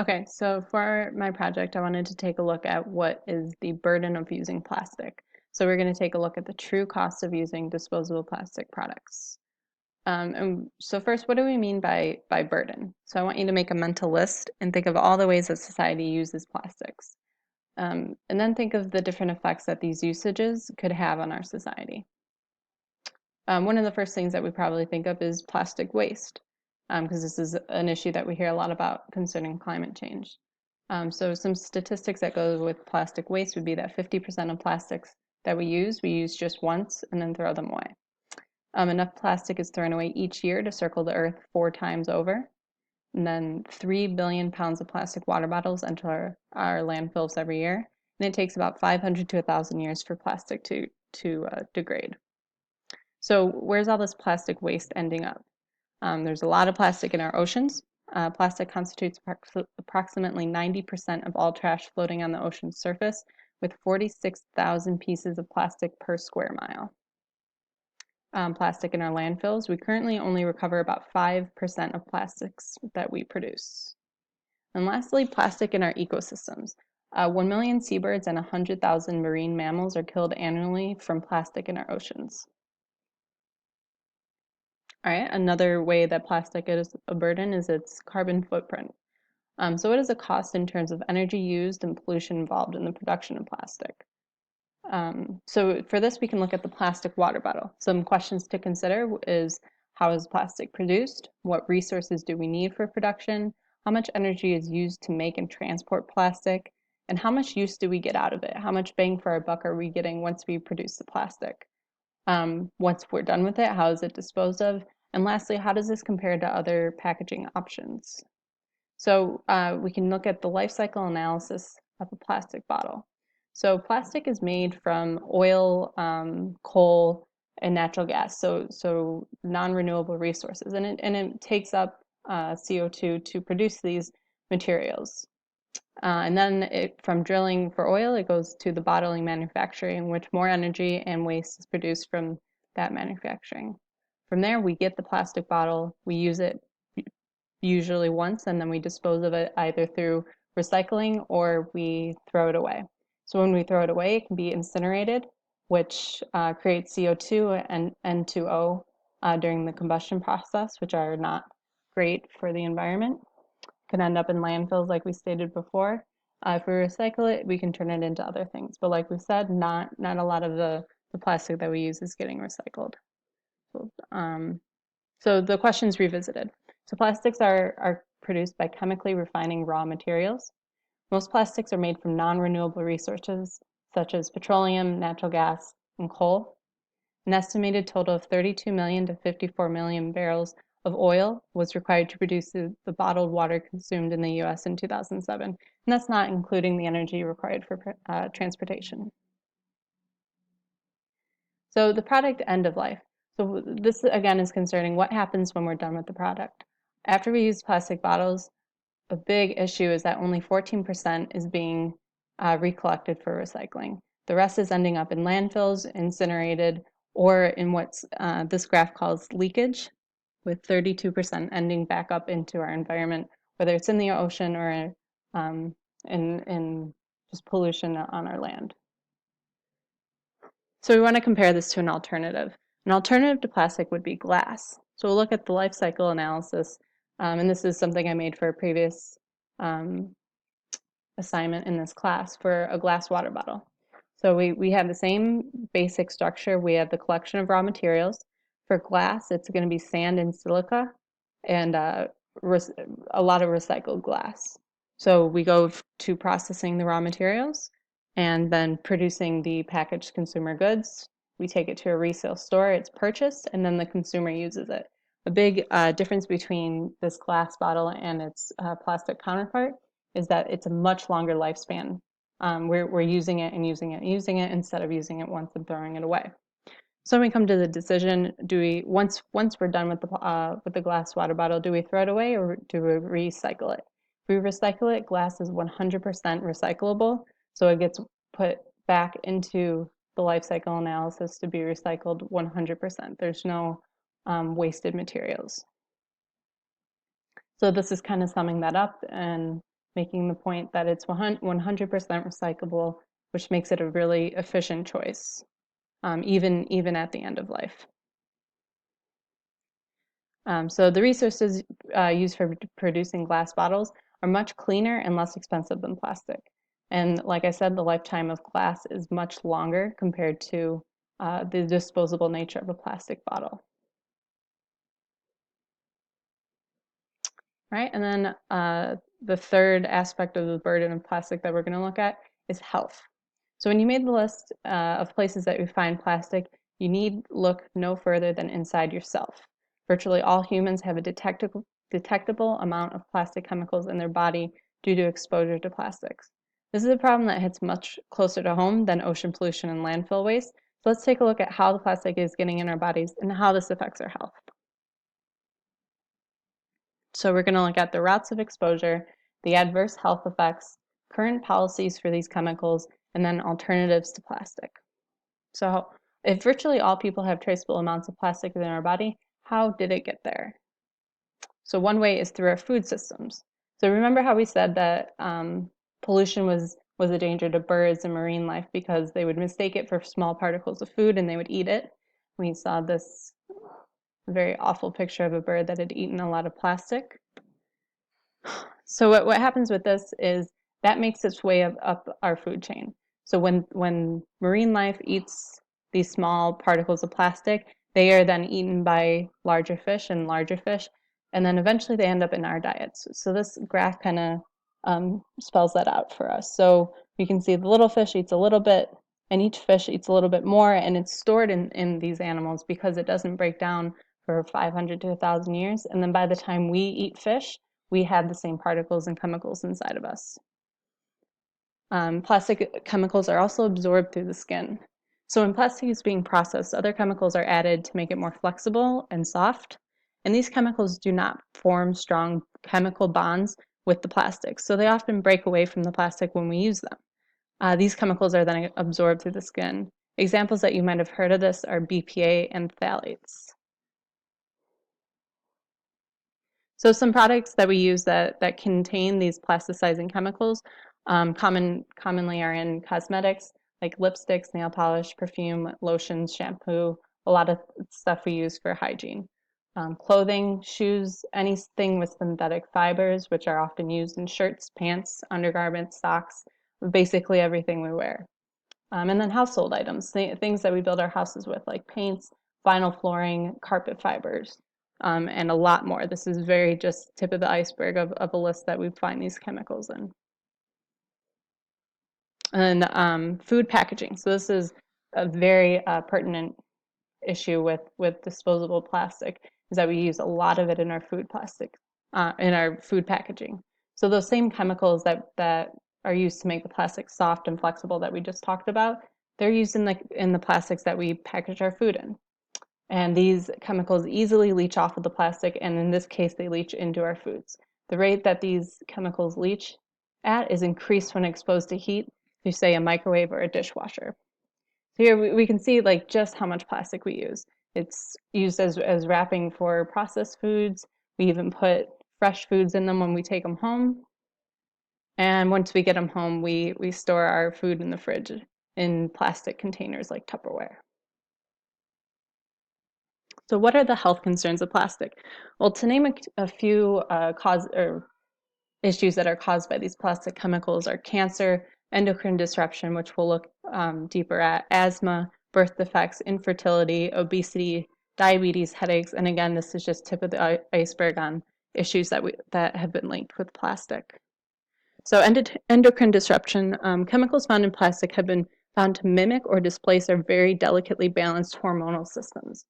Okay, so for my project, I wanted to take a look at what is the burden of using plastic. So we're going to take a look at the true cost of using disposable plastic products. And so first, what do we mean by burden? So I want you to make a mental list and think of all the ways that society uses plastics. And then think of the different effects that these usages could have on our society. One of the first things that we probably think of is plastic waste, because this is an issue that we hear a lot about concerning climate change. So some statistics that go with plastic waste would be that 50% of plastics that we use just once and then throw them away. Enough plastic is thrown away each year to circle the earth 4 times over. And then 3 billion pounds of plastic water bottles enter our landfills every year. And it takes about 500 to 1,000 years for plastic to degrade. So where's all this plastic waste ending up? There's a lot of plastic in our oceans. Plastic constitutes approximately 90% of all trash floating on the ocean's surface, with 46,000 pieces of plastic per square mile. Plastic in our landfills, we currently only recover about 5% of plastics that we produce. And lastly, plastic in our ecosystems. 1 million seabirds and 100,000 marine mammals are killed annually from plastic in our oceans. All right, another way that plastic is a burden is its carbon footprint. So what is the cost in terms of energy used and pollution involved in the production of plastic? So for this, we can look at the plastic water bottle. Some questions to consider is how is plastic produced? What resources do we need for production? How much energy is used to make and transport plastic? And how much use do we get out of it? How much bang for our buck are we getting once we produce the plastic? Once we're done with it, how is it disposed of? And lastly, how does this compare to other packaging options? So we can look at the life cycle analysis of a plastic bottle. So plastic is made from oil, coal, and natural gas, so non-renewable resources, and it takes up CO2 to produce these materials. And then from drilling for oil, it goes to the bottling manufacturing, in which more energy and waste is produced from that manufacturing. From there, we get the plastic bottle, we use it usually once, and then we dispose of it either through recycling or we throw it away. So when we throw it away, it can be incinerated, which creates CO2 and N2O during the combustion process, which are not great for the environment. Can end up in landfills, like we stated before. If we recycle it, we can turn it into other things. But like we said, not a lot of the plastic that we use is getting recycled. So, so the question's revisited. So plastics are produced by chemically refining raw materials. Most plastics are made from non-renewable resources such as petroleum, natural gas, and coal. An estimated total of 32 million to 54 million barrels of oil was required to produce the bottled water consumed in the US in 2007. And that's not including the energy required for transportation. So the product end of life. So this again is concerning what happens when we're done with the product. After we use plastic bottles, a big issue is that only 14% is being recollected for recycling. The rest is ending up in landfills, incinerated, or in what this graph calls leakage, with 32% ending back up into our environment, whether it's in the ocean or in just pollution on our land. So we want to compare this to an alternative. An alternative to plastic would be glass. So we'll look at the life cycle analysis, and this is something I made for a previous assignment in this class for a glass water bottle. So we have the same basic structure. We have the collection of raw materials. For glass, it's going to be sand and silica and a lot of recycled glass. So we go to processing the raw materials and then producing the packaged consumer goods. We take it to a resale store, it's purchased, and then the consumer uses it. A big difference between this glass bottle and its plastic counterpart is that it's a much longer lifespan. We're using it and using it and using it instead of using it once and throwing it away. So when we come to the decision, do we once we're done with the glass water bottle, do we throw it away or do we recycle it? If we recycle it, glass is 100% recyclable, so it gets put back into the life cycle analysis to be recycled 100%. There's no wasted materials. So this is kind of summing that up, and making the point that it's 100% recyclable, which makes it a really efficient choice, even at the end of life. So the resources used for producing glass bottles are much cleaner and less expensive than plastic. And like I said, the lifetime of glass is much longer compared to the disposable nature of a plastic bottle. Right, and then the third aspect of the burden of plastic that we're going to look at is health. So when you made the list of places that we find plastic, you need look no further than inside yourself. Virtually all humans have a detectable amount of plastic chemicals in their body due to exposure to plastics. This is a problem that hits much closer to home than ocean pollution and landfill waste. So let's take a look at how the plastic is getting in our bodies and how this affects our health. So we're going to look at the routes of exposure, the adverse health effects, current policies for these chemicals, and then alternatives to plastic. So if virtually all people have traceable amounts of plastic in our body, how did it get there? So one way is through our food systems. So remember how we said that pollution was a danger to birds and marine life because they would mistake it for small particles of food and they would eat it. We saw this very awful picture of a bird that had eaten a lot of plastic. So what happens with this is that makes its way up our food chain. So when marine life eats these small particles of plastic, they are then eaten by larger fish, and then eventually they end up in our diets. So this graph kind of spells that out for us. So you can see the little fish eats a little bit, and each fish eats a little bit more, and it's stored in these animals because it doesn't break down for 500 to 1,000 years. And then by the time we eat fish, we have the same particles and chemicals inside of us. Plastic chemicals are also absorbed through the skin. So when plastic is being processed, other chemicals are added to make it more flexible and soft. And these chemicals do not form strong chemical bonds with the plastic. So they often break away from the plastic when we use them. These chemicals are then absorbed through the skin. Examples that you might have heard of this are BPA and phthalates. So some products that we use that contain these plasticizing chemicals commonly are in cosmetics, like lipsticks, nail polish, perfume, lotions, shampoo, a lot of stuff we use for hygiene. Clothing, shoes, anything with synthetic fibers, which are often used in shirts, pants, undergarments, socks, basically everything we wear. And then household items, things that we build our houses with, like paints, vinyl flooring, carpet fibers, and a lot more. This is very just tip of the iceberg of a list that we find these chemicals in. And food packaging. So this is a very pertinent issue with disposable plastic, is that we use a lot of it in our food packaging. So those same chemicals that are used to make the plastic soft and flexible that we just talked about, they're used in the plastics that we package our food in. And these chemicals easily leach off of the plastic, and in this case, they leach into our foods. The rate that these chemicals leach at is increased when exposed to heat through, say, a microwave or a dishwasher. So here we can see like just how much plastic we use. It's used as wrapping for processed foods. We even put fresh foods in them when we take them home. And once we get them home, we store our food in the fridge in plastic containers like Tupperware. So what are the health concerns of plastic? Well, to name a few issues that are caused by these plastic chemicals are cancer, endocrine disruption, which we'll look deeper at, asthma, birth defects, infertility, obesity, diabetes, headaches, and again, this is just tip of the iceberg on issues that have been linked with plastic. So endocrine disruption, chemicals found in plastic have been found to mimic or displace our very delicately balanced hormonal systems.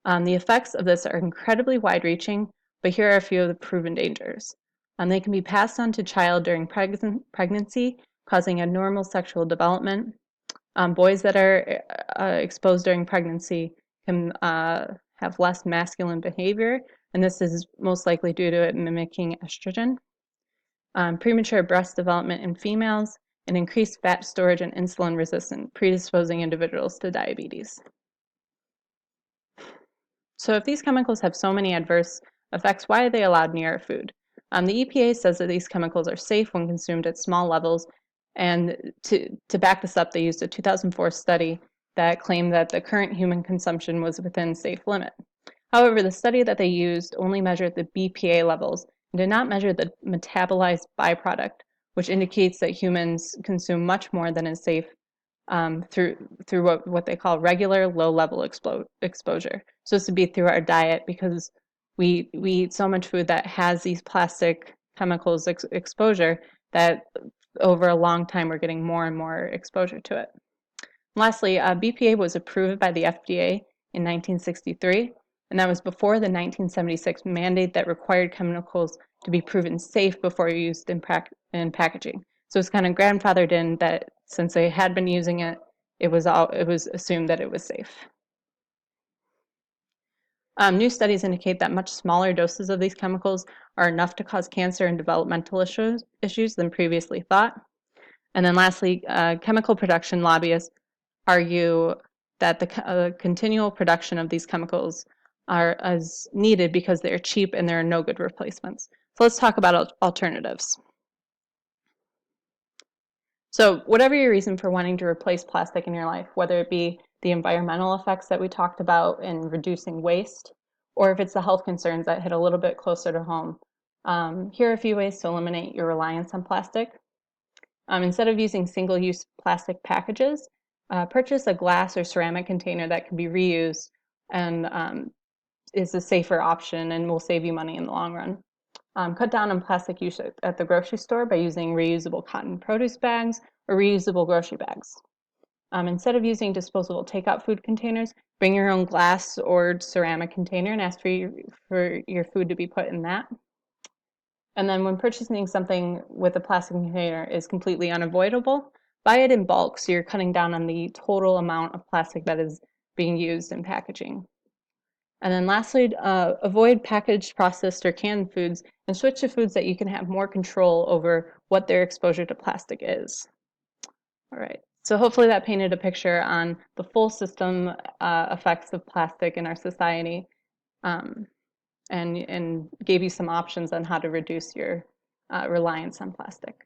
The effects of this are incredibly wide-reaching, but here are a few of the proven dangers. They can be passed on to child during pregnancy, causing abnormal sexual development. Boys that are exposed during pregnancy can have less masculine behavior, and this is most likely due to it mimicking estrogen. Premature breast development in females, and increased fat storage and insulin resistance, predisposing individuals to diabetes. So if these chemicals have so many adverse effects, why are they allowed near our food? The EPA says that these chemicals are safe when consumed at small levels, and to back this up, they used a 2004 study that claimed that the current human consumption was within safe limit. However, the study that they used only measured the BPA levels and did not measure the metabolized byproduct, which indicates that humans consume much more than is safe through what they call regular low-level exposure. So this would be through our diet, because we eat so much food that has these plastic chemicals exposure that over a long time we're getting more and more exposure to it. Lastly, BPA was approved by the FDA in 1963, and that was before the 1976 mandate that required chemicals to be proven safe before used in packaging. So it's kind of grandfathered in that since they had been using it, it was assumed that it was safe. New studies indicate that much smaller doses of these chemicals are enough to cause cancer and developmental issues than previously thought. And then lastly, chemical production lobbyists argue that the continual production of these chemicals is needed because they're cheap and there are no good replacements. So let's talk about alternatives. So whatever your reason for wanting to replace plastic in your life, whether it be the environmental effects that we talked about in reducing waste, or if it's the health concerns that hit a little bit closer to home, here are a few ways to eliminate your reliance on plastic. Instead of using single-use plastic packages, purchase a glass or ceramic container that can be reused and is a safer option and will save you money in the long run. Cut down on plastic use at the grocery store by using reusable cotton produce bags or reusable grocery bags. Instead of using disposable takeout food containers, bring your own glass or ceramic container and ask for your food to be put in that. And then when purchasing something with a plastic container is completely unavoidable, buy it in bulk so you're cutting down on the total amount of plastic that is being used in packaging. And then lastly, avoid packaged, processed, or canned foods and switch to foods that you can have more control over what their exposure to plastic is. All right, so hopefully that painted a picture on the full system effects of plastic in our society and gave you some options on how to reduce your reliance on plastic.